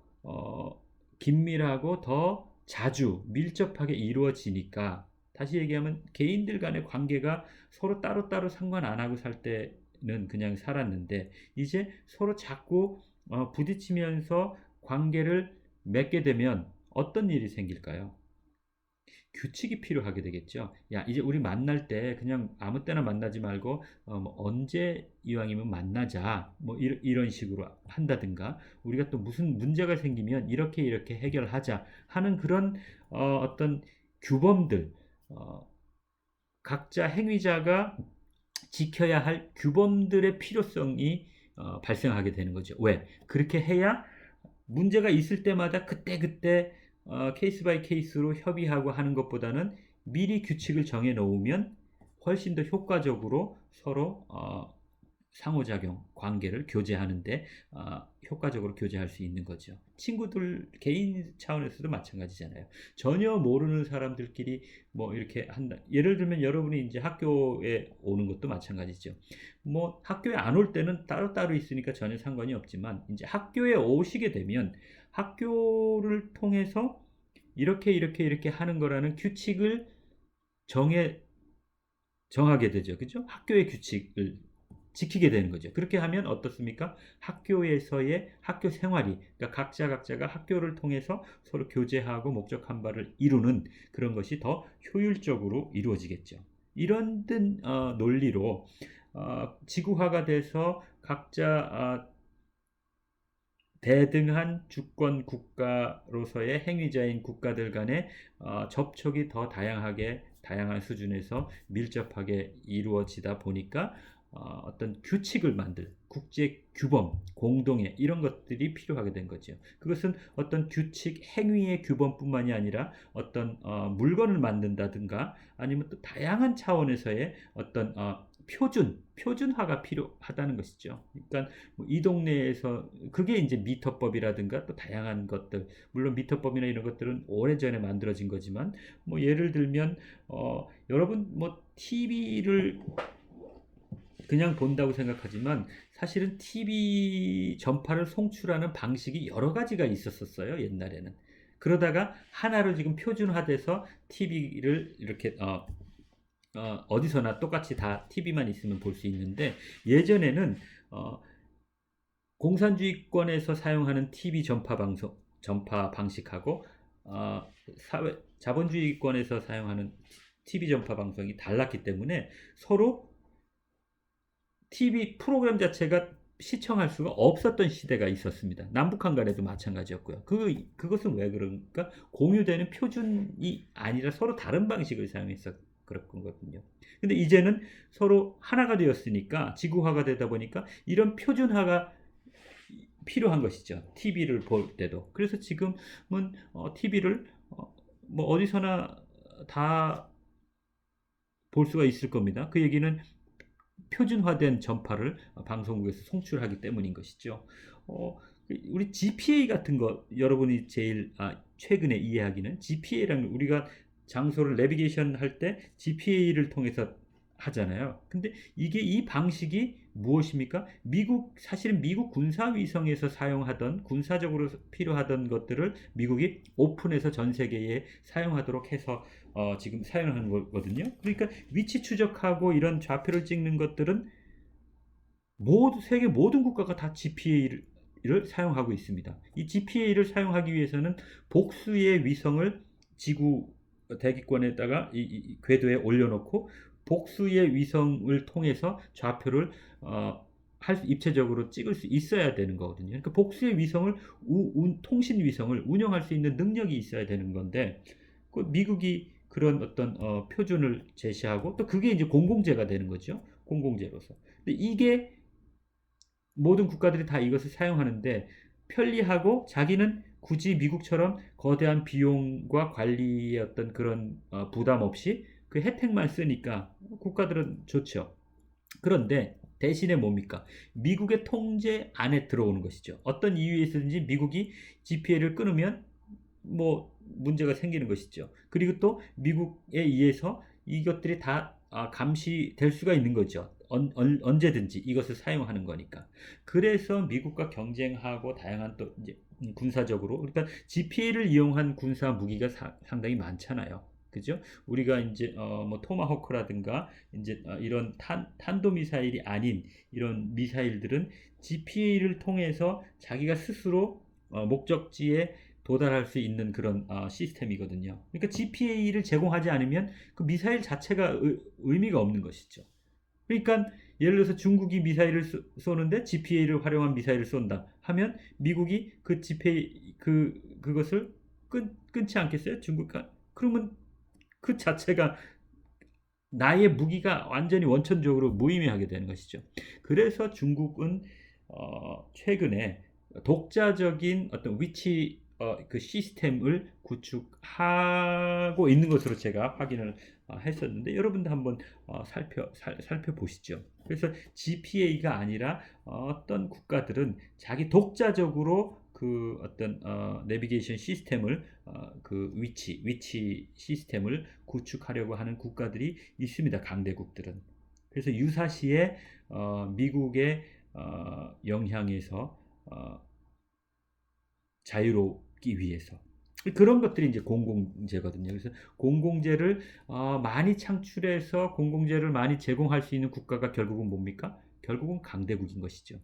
긴밀하고 더 자주 밀접하게 이루어지니까, 다시 얘기하면 개인들 간의 관계가 서로 따로따로 상관 안 하고 살 때는 그냥 살았는데, 이제 서로 자꾸 부딪히면서 관계를 맺게 되면 어떤 일이 생길까요? 규칙이 필요하게 되겠죠. 야, 이제 우리 만날 때 그냥 아무 때나 만나지 말고 뭐 언제 이왕이면 만나자. 뭐 이런 식으로 한다든가, 우리가 또 무슨 문제가 생기면 이렇게 해결하자 하는 그런 어떤 규범들, 어, 각자 행위자가 지켜야 할 규범들의 필요성이 발생하게 되는 거죠. 왜? 그렇게 해야 문제가 있을 때마다 그때그때 케이스 바이 케이스로 협의하고 하는 것보다는 미리 규칙을 정해 놓으면 훨씬 더 효과적으로 서로 상호작용, 관계를 교제하는데 효과적으로 교제할 수 있는 거죠. 친구들 개인 차원에서도 마찬가지잖아요. 전혀 모르는 사람들끼리 뭐 이렇게 한다. 예를 들면 여러분이 이제 학교에 오는 것도 마찬가지죠. 뭐 학교에 안 올 때는 따로따로 있으니까 전혀 상관이 없지만, 이제 학교에 오시게 되면 학교를 통해서 이렇게 하는 거라는 규칙을 정해 정하게 되죠. 그죠? 학교의 규칙을 지키게 되는 거죠. 그렇게 하면 어떻습니까? 학교에서의 학교 생활이, 그러니까 각자가 학교를 통해서 서로 교제하고 목적한 바를 이루는 그런 것이 더 효율적으로 이루어지겠죠. 이런 논리로 지구화가 돼서 각자 대등한 주권 국가로서의 행위자인 국가들 간의 접촉이 더 다양한 수준에서 밀접하게 이루어지다 보니까 어떤 규칙을 국제 규범, 공동의 이런 것들이 필요하게 된 거죠. 그것은 어떤 규칙, 행위의 규범뿐만이 아니라 어떤 물건을 만든다든가, 아니면 또 다양한 차원에서의 어떤 표준화가 필요하다는 것이죠. 그러니까 뭐이 동네에서 그게 이제 미터법이라든가 또 다양한 것들, 물론 미터법이나 이런 것들은 오래전에 만들어진 거지만, 뭐 예를 들면 여러분 뭐 TV를 그냥 본다고 생각하지만 사실은 TV 전파를 송출하는 방식이 여러 가지가 있었어요, 옛날에는. 그러다가 하나로 지금 표준화돼서 TV를 이렇게 어디서나 똑같이 다 TV만 있으면 볼 수 있는데, 예전에는 공산주의권에서 사용하는 TV 전파 방식하고 자본주의권에서 사용하는 TV 전파 방송이 달랐기 때문에 서로 TV 프로그램 자체가 시청할 수가 없었던 시대가 있었습니다. 남북한 간에도 마찬가지였고요. 그것은 왜 그런가? 공유되는 표준이 아니라 서로 다른 방식을 사용해서 그런 거거든요. 근데 이제는 서로 하나가 되었으니까, 지구화가 되다 보니까 이런 표준화가 필요한 것이죠. TV를 볼 때도. 그래서 지금은 TV를 뭐 어디서나 다 볼 수가 있을 겁니다. 그 얘기는 표준화된 전파를 방송국에서 송출하기 때문인 것이죠. 우리 GPA 같은 거, 여러분이 제일 최근에 이해하기는, GPA라는, 우리가 장소를 내비게이션 할 때 GPA를 통해서 하잖아요. 근데 이게, 이 방식이 무엇입니까? 사실은 미국 군사위성에서 사용하던, 군사적으로 필요하던 것들을 미국이 오픈해서 전 세계에 사용하도록 해서 지금 사용하는 거거든요. 그러니까 위치 추적하고 이런 좌표를 찍는 것들은 세계 모든 국가가 다 GPA를 사용하고 있습니다. 이 GPA를 사용하기 위해서는 복수의 위성을 지구 대기권에다가 이 궤도에 올려놓고, 복수의 위성을 통해서 좌표를 입체적으로 찍을 수 있어야 되는 거거든요. 그러니까 복수의 위성을, 통신 위성을 운영할 수 있는 능력이 있어야 되는 건데, 그 미국이 그런 어떤 표준을 제시하고, 또 그게 이제 공공재가 되는 거죠. 공공재로서. 근데 이게 모든 국가들이 다 이것을 사용하는데 편리하고, 자기는 굳이 미국처럼 거대한 비용과 관리의 어떤 그런 부담 없이 그 혜택만 쓰니까 국가들은 좋죠. 그런데 대신에 뭡니까? 미국의 통제 안에 들어오는 것이죠. 어떤 이유에서든지 미국이 GPA를 끊으면 뭐 문제가 생기는 것이죠. 그리고 또 미국에 의해서 이것들이 다 감시될 수가 있는 거죠. 언제든지 이것을 사용하는 거니까. 그래서 미국과 경쟁하고 다양한 또 이제 군사적으로, 그러니까 GPA를 이용한 군사 무기가 상당히 많잖아요. 그죠? 우리가 이제 뭐 토마호크라든가 이제 이런 탄도 미사일이 아닌 이런 미사일들은 GPA를 통해서 자기가 스스로 목적지에 도달할 수 있는 그런 시스템이거든요. 그러니까 GPA를 제공하지 않으면 그 미사일 자체가 의미가 없는 것이죠. 그러니까 예를 들어서 중국이 미사일을 쏘는데 GPA를 활용한 미사일을 쏜다 하면 미국이 그 GPA 그것을 끊지 않겠어요? 중국과. 그러면 그 자체가 나의 무기가 완전히 원천적으로 무의미하게 되는 것이죠. 그래서 중국은 최근에 독자적인 어떤 위치 그 시스템을 구축하고 있는 것으로 제가 확인을 했었는데, 여러분도 한번 살펴보시죠. 그래서 GPA가 아니라 어떤 국가들은 자기 독자적으로 그 어떤 내비게이션 시스템을 그 위치 시스템을 구축하려고 하는 국가들이 있습니다. 강대국들은. 그래서 유사시에 미국의 영향에서 자유롭기 위해서 그런 것들이 이제 공공재거든요. 그래서 공공재를 많이 창출해서 공공재를 많이 제공할 수 있는 국가가 결국은 뭡니까? 결국은 강대국인 것이죠.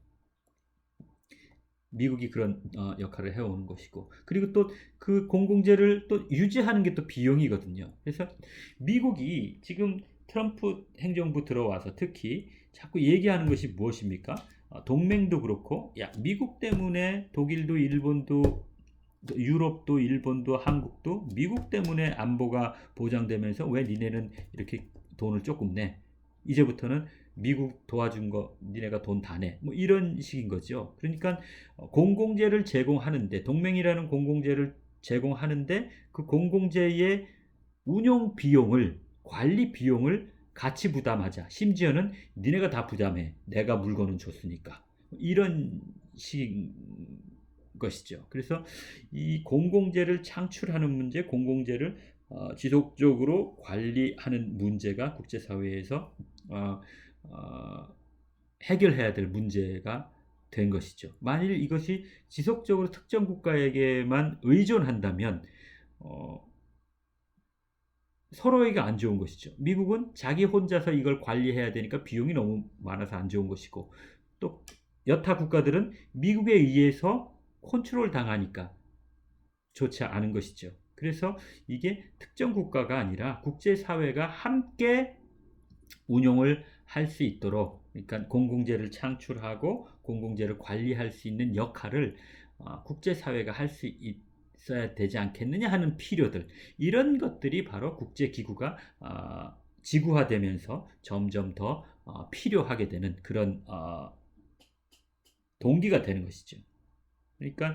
미국이 그런 역할을 해오는 것이고, 그리고 또 그 공공재를 또 유지하는 게 또 비용이거든요. 그래서 미국이 지금 트럼프 행정부 들어와서 특히 자꾸 얘기하는 것이 무엇입니까? 동맹도 그렇고, 야, 미국 때문에 독일도 일본도 유럽도 일본도 한국도 미국 때문에 안보가 보장되면서 왜 니네는 이렇게 돈을 조금 내? 이제부터는 미국 도와준 거 니네가 돈 다 내. 뭐 이런 식인 거죠. 그러니까 공공재를 제공하는데, 동맹이라는 공공재를 제공하는데 그 공공재의 운용 비용을, 관리 비용을 같이 부담하자. 심지어는 니네가 다 부담해. 내가 물건은 줬으니까. 이런 식인 것이죠. 그래서 이 공공재를 창출하는 문제, 공공재를 지속적으로 관리하는 문제가 국제사회에서 해결해야 될 문제가 된 것이죠. 만일 이것이 지속적으로 특정 국가에게만 의존한다면 서로에게 안 좋은 것이죠. 미국은 자기 혼자서 이걸 관리해야 되니까 비용이 너무 많아서 안 좋은 것이고, 또 여타 국가들은 미국에 의해서 컨트롤 당하니까 좋지 않은 것이죠. 그래서 이게 특정 국가가 아니라 국제사회가 함께 운용을 할 수 있도록 그러니까 공공재를 창출하고 공공재를 관리할 수 있는 역할을 국제사회가 할 수 있어야 되지 않겠느냐 하는 필요들, 이런 것들이 바로 국제기구가 지구화되면서 점점 더 필요하게 되는 그런 동기가 되는 것이죠. 그러니까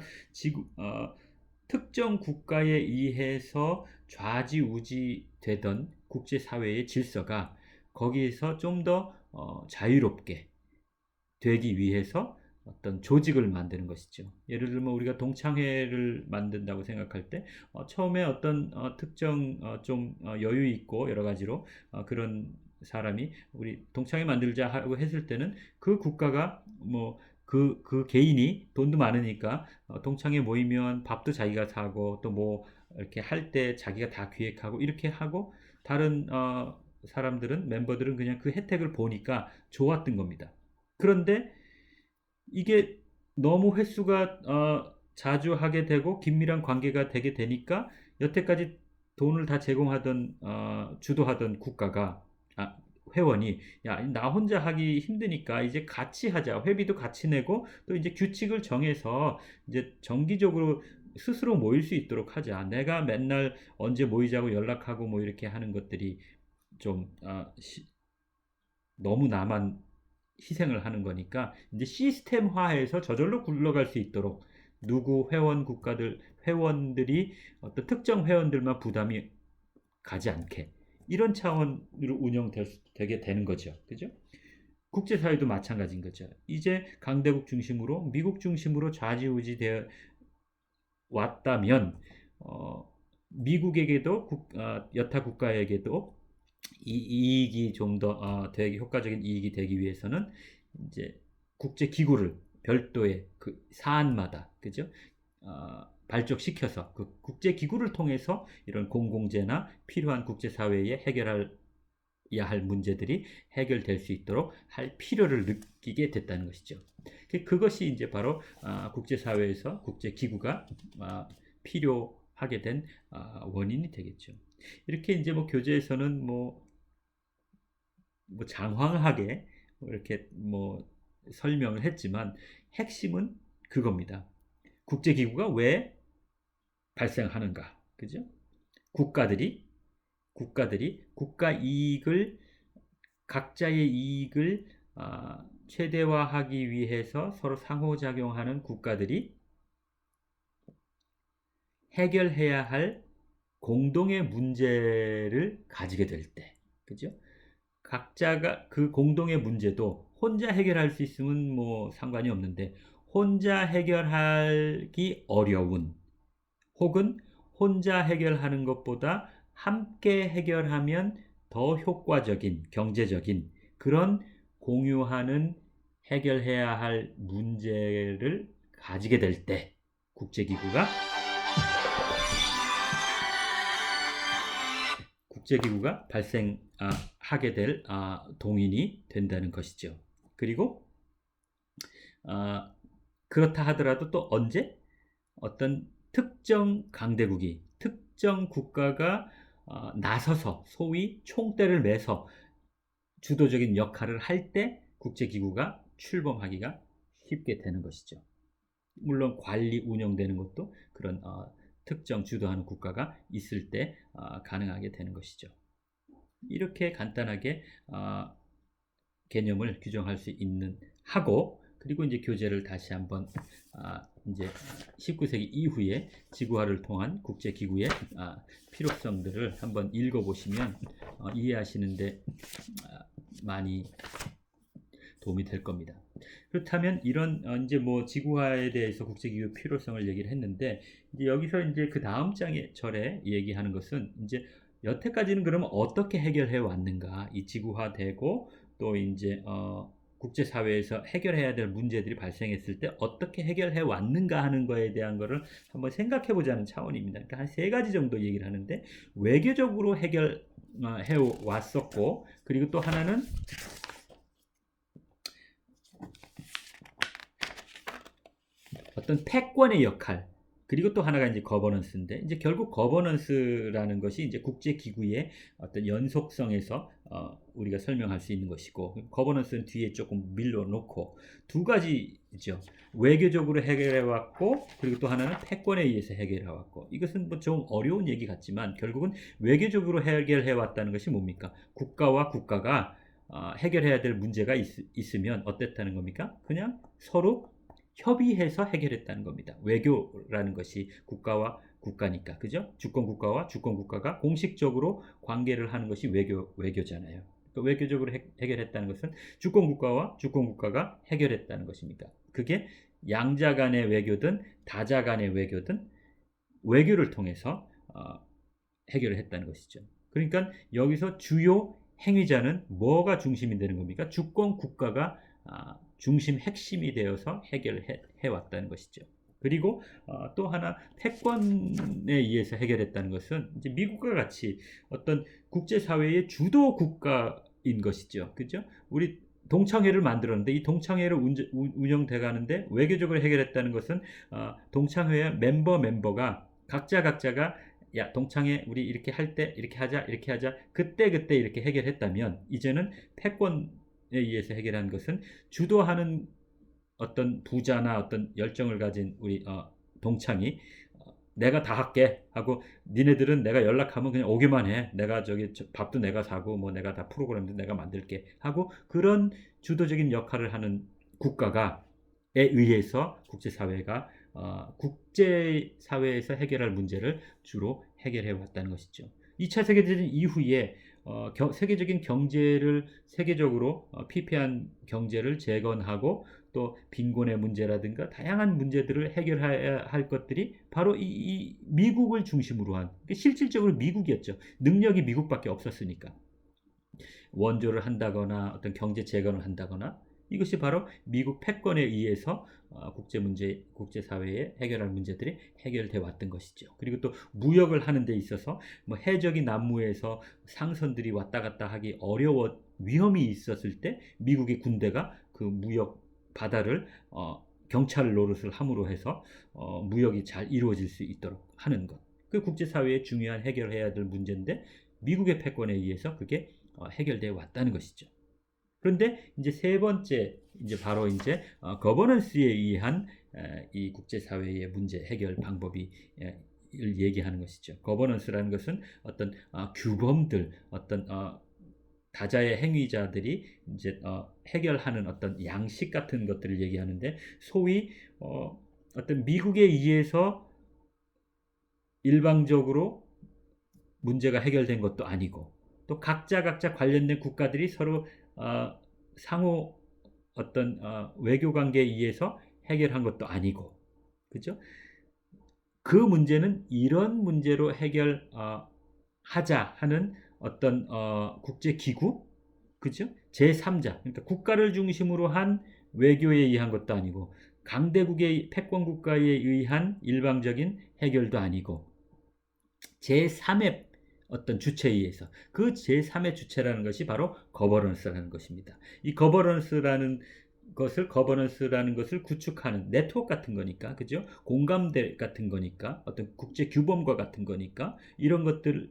특정 국가에 의해서 좌지우지 되던 국제사회의 질서가 거기에서 좀 더 자유롭게 되기 위해서 어떤 조직을 만드는 것이죠. 예를 들면 우리가 동창회를 만든다고 생각할 때 처음에 어떤 특정 좀 여유 있고 여러 가지로 그런 사람이 우리 동창회 만들자 하고 했을 때는 그 국가가 뭐 그 개인이 돈도 많으니까 동창회 모이면 밥도 자기가 사고 또 뭐 이렇게 할 때 자기가 다 기획하고 이렇게 하고 다른 사람들은 멤버들은 그냥 그 혜택을 보니까 좋았던 겁니다. 그런데 이게 너무 횟수가 자주 하게 되고 긴밀한 관계가 되게 되니까 여태까지 돈을 다 제공하던 주도하던 국가가 회원이 야, 나 혼자 하기 힘드니까 이제 같이 하자. 회비도 같이 내고 또 이제 규칙을 정해서 이제 정기적으로 스스로 모일 수 있도록 하자. 내가 맨날 언제 모이자고 연락하고 뭐 이렇게 하는 것들이 좀 너무 나만 희생을 하는 거니까 이제 시스템화해서 저절로 굴러갈 수 있도록 누구 회원들이 어떤 특정 회원들만 부담이 가지 않게 이런 차원으로 운영되게 되는 거죠. 그죠? 국제사회도 마찬가지인 거죠. 이제 강대국 중심으로 미국 중심으로 좌지우지 되어 왔다면 미국에게도 여타 국가에게도 이익이 좀 더 되게 효과적인 이익이 되기 위해서는 이제 국제 기구를 별도의 그 사안마다 그죠? 발족시켜서 그 국제 기구를 통해서 이런 공공재나 필요한 국제 사회에 해결해야 할 문제들이 해결될 수 있도록 할 필요를 느끼게 됐다는 것이죠. 그것이 이제 바로 국제 사회에서 국제 기구가 필요하게 된 원인이 되겠죠. 이렇게 이제 뭐 교재에서는 뭐 장황하게 이렇게 뭐 설명을 했지만 핵심은 그겁니다. 국제기구가 왜 발생하는가? 그죠? 국가들이 국가 이익을 각자의 이익을 최대화하기 위해서 서로 상호작용하는 국가들이 해결해야 할 공동의 문제를 가지게 될 때, 그죠? 각자가 그 공동의 문제도 혼자 해결할 수 있으면 뭐 상관이 없는데 혼자 해결하기 어려운 혹은 혼자 해결하는 것보다 함께 해결하면 더 효과적인 경제적인 그런 공유하는 해결해야 할 문제를 가지게 될 때 국제기구가 발생하게 될 동인이 된다는 것이죠. 그리고 그렇다 하더라도 또 언제 어떤 특정 강대국이 특정 국가가 나서서 소위 총대를 매서 주도적인 역할을 할 때 국제기구가 출범하기가 쉽게 되는 것이죠. 물론 관리 운영되는 것도 그런 특정 주도하는 국가가 있을 때 가능하게 되는 것이죠. 이렇게 간단하게 개념을 규정할 수 있는 하고 그리고 이제 교재를 다시 한번 이제 19세기 이후에 지구화를 통한 국제기구의 필요성들을 한번 읽어보시면 이해하시는데 많이 도움이 될 겁니다. 그렇다면 이런 이제 뭐 지구화에 대해서 국제기구 필요성을 얘기를 했는데 이제 여기서 이제 그 다음 절에 얘기하는 것은 이제 여태까지는 그러면 어떻게 해결해 왔는가 이 지구화되고 또 이제 국제사회에서 해결해야 될 문제들이 발생했을 때 어떻게 해결해 왔는가 하는 거에 대한 거를 한번 생각해 보자는 차원입니다. 그러니까 한 3가지 정도 얘기를 하는데 외교적으로 해결해 왔었고 그리고 또 하나는 어떤 패권의 역할 그리고 또 하나가 이제 거버넌스인데 이제 결국 거버넌스라는 것이 이제 국제 기구의 어떤 연속성에서 우리가 설명할 수 있는 것이고, 거버넌스는 뒤에 조금 밀어놓고 두 가지죠. 외교적으로 해결해 왔고, 그리고 또 하나는 패권에 의해서 해결해 왔고. 이것은 뭐 좀 어려운 얘기 같지만 결국은 외교적으로 해결해 왔다는 것이 뭡니까? 국가와 국가가 해결해야 될 문제가 있으면 어땠다는 겁니까? 그냥 서로 협의해서 해결했다는 겁니다. 외교라는 것이 국가와 국가니까, 그죠? 주권 국가와 주권 국가가 공식적으로 관계를 하는 것이 외교잖아요. 그러니까 외교적으로 해결했다는 것은 주권 국가와 주권 국가가 해결했다는 것입니다. 그게 양자 간의 외교든 다자 간의 외교든 외교를 통해서 해결을 했다는 것이죠. 그러니까 여기서 주요 행위자는 뭐가 중심이 되는 겁니까? 주권 국가가 중심 핵심이 되어서 해결해 왔다는 것이죠. 그리고 또 하나 패권에 의해서 해결했다는 것은 이제 미국과 같이 어떤 국제사회의 주도 국가인 것이죠. 그죠? 우리 동창회를 만들었는데 이 동창회를 운영돼 가는데 외교적으로 해결했다는 것은 동창회의 멤버가 각자가 야, 동창회 우리 이렇게 할 때 이렇게 하자 그때 이렇게 해결했다면, 이제는 패권에 의해서 해결한 것은 주도하는 어떤 부자나 어떤 열정을 가진 우리 동창이 내가 다 할게 하고, 니네들은 내가 연락하면 그냥 오기만 해. 내가 저기 밥도 내가 사고 뭐 내가 다 프로그램도 내가 만들게 하고, 그런 주도적인 역할을 하는 국가가에 의해서 국제사회가 국제사회에서 해결할 문제를 주로 해결해 왔다는 것이죠. 2차 세계대전 이후에 세계적인 경제를 세계적으로 피폐한 경제를 재건하고, 또 빈곤의 문제라든가 다양한 문제들을 해결해야 할 것들이 바로 이 미국을 중심으로 한, 실질적으로 미국이었죠. 능력이 미국밖에 없었으니까. 원조를 한다거나 어떤 경제 재건을 한다거나, 이것이 바로 미국 패권에 의해서 국제사회에 해결할 문제들이 해결돼 왔던 것이죠. 그리고 또 무역을 하는 데 있어서 뭐 해적이 난무해서 상선들이 왔다 갔다 하기 위험이 있었을 때 미국의 군대가 그 무역 바다를 경찰 노릇을 함으로 해서 무역이 잘 이루어질 수 있도록 하는 것. 그 국제사회의 중요한 해결해야 될 문제인데 미국의 패권에 의해서 그게 해결되어 왔다는 것이죠. 그런데 이제 세 번째, 이제 바로 이제 거버넌스에 의한 이 국제사회의 문제 해결 방법이 얘기하는 것이죠. 거버넌스라는 것은 어떤 규범들, 어떤 다자의 행위자들이 이제 해결하는 어떤 양식 같은 것들을 얘기하는데, 소위 어떤 미국에 의해서 일방적으로 문제가 해결된 것도 아니고, 또 각자 관련된 국가들이 서로 상호 어떤 외교 관계에 의해서 해결한 것도 아니고, 그죠? 그 문제는 이런 문제로 해결하자 하는 어떤 국제기구, 그죠? 제3자, 그러니까 국가를 중심으로 한 외교에 의한 것도 아니고, 강대국의 패권 국가에 의한 일방적인 해결도 아니고, 제3의 어떤 주체에 의해서, 그 제3의 주체라는 것이 바로 거버넌스라는 것입니다. 이 거버넌스라는 것을 구축하는 네트워크 같은 거니까, 그죠? 공감대 같은 거니까, 어떤 국제 규범과 같은 거니까, 이런 것들이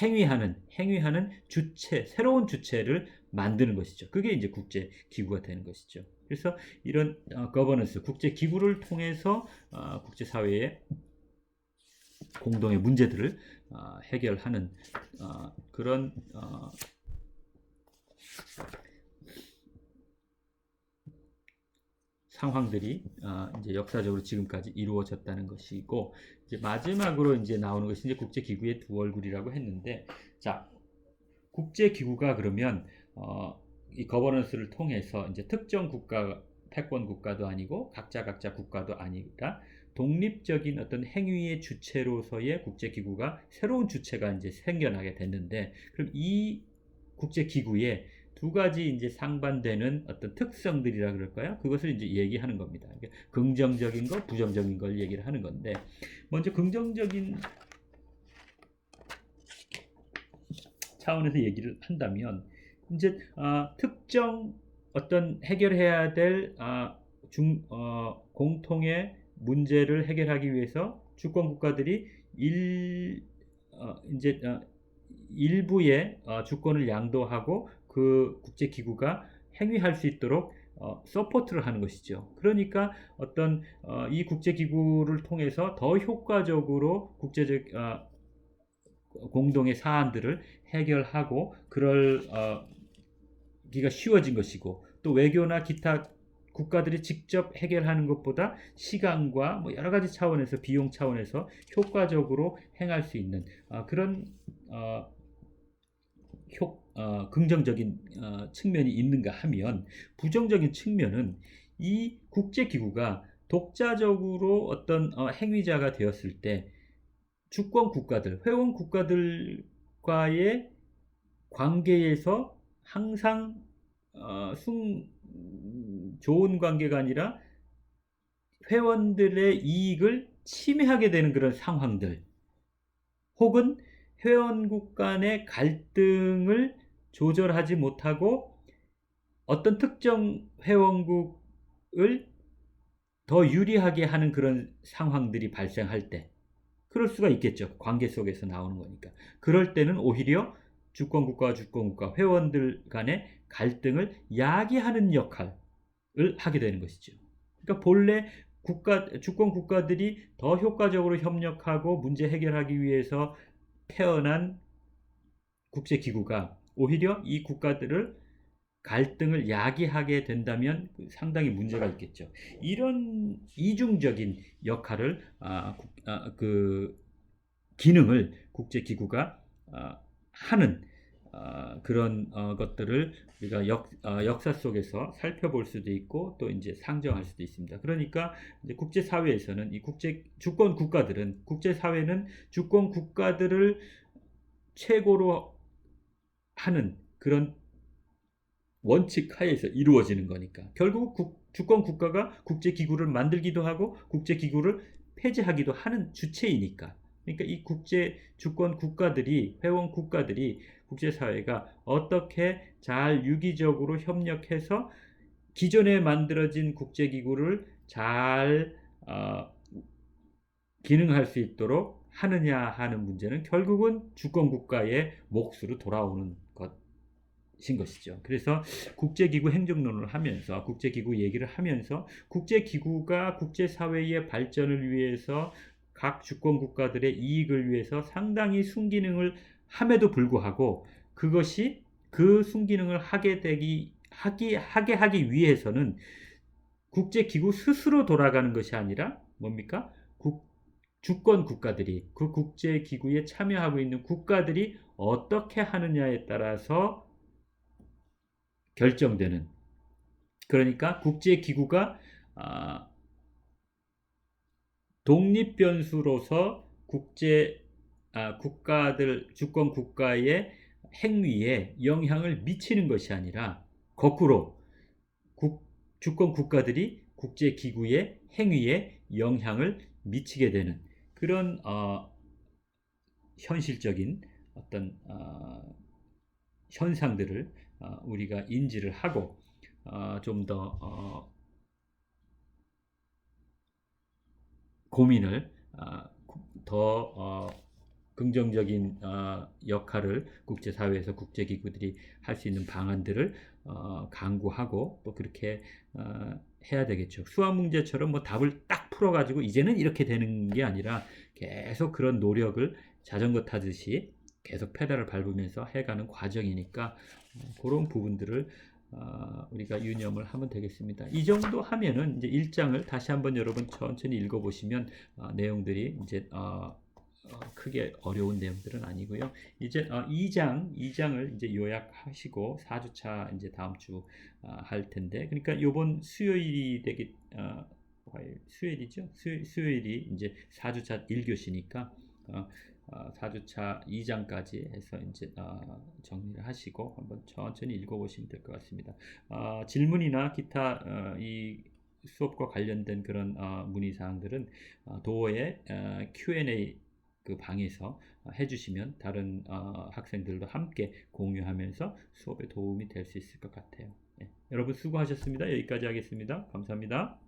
행위하는 주체, 새로운 주체를 만드는 것이죠. 그게 이제 국제 기구가 되는 것이죠. 그래서 이런 거버넌스, 국제 기구를 통해서 국제 사회의 공동의 문제들을 해결하는 그런 상황들이 이제 역사적으로 지금까지 이루어졌다는 것이고, 이제 마지막으로 이제 나오는 것이 이제 국제 기구의 두 얼굴이라고 했는데, 자, 국제 기구가 그러면 이 거버넌스를 통해서 이제 특정 국가, 패권 국가도 아니고 각자 국가도 아니라 독립적인 어떤 행위의 주체로서의 국제 기구가, 새로운 주체가 이제 생겨나게 됐는데, 그럼 이 국제 기구에 두 가지 이제 상반되는 어떤 특성들이라 그럴까요? 그것을 이제 얘기하는 겁니다. 긍정적인 것, 부정적인 걸 얘기를 하는 건데, 먼저 긍정적인 차원에서 얘기를 한다면, 이제 특정 어떤 해결해야 될 공통의 문제를 해결하기 위해서 주권 국가들이 이제 일부의 주권을 양도하고 그 국제기구가 행위할 수 있도록 서포트를 하는 것이죠. 그러니까 어떤 이 국제기구를 통해서 더 효과적으로 국제적 공동의 사안들을 해결하고 그럴 기가 쉬워진 것이고, 또 외교나 기타 국가들이 직접 해결하는 것보다 시간과 뭐 여러 가지 차원에서 비용 차원에서 효과적으로 행할 수 있는 그런 긍정적인 측면이 있는가 하면, 부정적인 측면은 이 국제기구가 독자적으로 어떤 행위자가 되었을 때 주권 국가들, 회원 국가들과의 관계에서 항상 좋은 관계가 아니라 회원들의 이익을 침해하게 되는 그런 상황들, 혹은 회원국 간의 갈등을 조절하지 못하고 어떤 특정 회원국을 더 유리하게 하는 그런 상황들이 발생할 때, 그럴 수가 있겠죠. 관계 속에서 나오는 거니까. 그럴 때는 오히려 주권국가와 주권국가, 회원들 간의 갈등을 야기하는 역할을 하게 되는 것이죠. 그러니까 본래 주권 국가들이 더 효과적으로 협력하고 문제 해결하기 위해서 태어난 국제기구가 오히려 이 국가들을 갈등을 야기하게 된다면 상당히 문제가 있겠죠. 이런 이중적인 역할을 그 기능을 국제기구가 하는 그런 것들을 우리가 역사 속에서 살펴볼 수도 있고 또 이제 상정할 수도 있습니다. 그러니까 이제 국제사회에서는 이 주권 국가들은, 국제사회는 주권 국가들을 최고로 하는 그런 원칙 하에서 이루어지는 거니까, 결국 주권 국가가 국제기구를 만들기도 하고 국제기구를 폐지하기도 하는 주체이니까, 그러니까 이 주권 국가들이, 회원 국가들이, 국제사회가 어떻게 잘 유기적으로 협력해서 기존에 만들어진 국제기구를 잘 기능할 수 있도록 하느냐 하는 문제는 결국은 주권 국가의 몫으로 돌아오는 것인 것이죠. 그래서 국제기구 행정론을 하면서, 국제기구 얘기를 하면서, 국제기구가 국제사회의 발전을 위해서 각 주권 국가들의 이익을 위해서 상당히 순기능을 함에도 불구하고, 그것이 그 순기능을 하게 하기 위해서는 국제기구 스스로 돌아가는 것이 아니라 뭡니까? 주권 국가들이, 그 국제기구에 참여하고 있는 국가들이 어떻게 하느냐에 따라서 결정되는, 그러니까 국제기구가 독립 변수로서 주권 국가의 행위에 영향을 미치는 것이 아니라 거꾸로 주권 국가들이 국제기구의 행위에 영향을 미치게 되는 그런 현실적인 어떤 현상들을 우리가 인지를 하고 좀 더 고민을 더 긍정적인 역할을 국제사회에서 국제기구들이 할 수 있는 방안들을 강구하고 또 그렇게 해야 되겠죠. 수학 문제처럼 뭐 답을 딱 풀어가지고 이제는 이렇게 되는 게 아니라 계속 그런 노력을 자전거 타듯이 계속 페달을 밟으면서 해가는 과정이니까 그런 부분들을 우리가 유념을 하면 되겠습니다. 이 정도 하면은 이제 1장을 다시 한번 여러분 천천히 읽어보시면 내용들이 이제 크게 어려운 내용들은 아니고요. 이제 2장을 이제 요약하시고 4주차 이제 다음 주 할 텐데, 그러니까 요번 수요일이 수요일이죠. 수요일이 이제 4주차 1교시니까 4주차 2장까지 해서 이제 정리를 하시고 한번 천천히 읽어보시면 될 것 같습니다. 질문이나 기타 이 수업과 관련된 그런 문의사항들은 도어의 Q&A 그 방에서 해주시면 다른 학생들도 함께 공유하면서 수업에 도움이 될 수 있을 것 같아요. 네, 여러분 수고하셨습니다. 여기까지 하겠습니다. 감사합니다.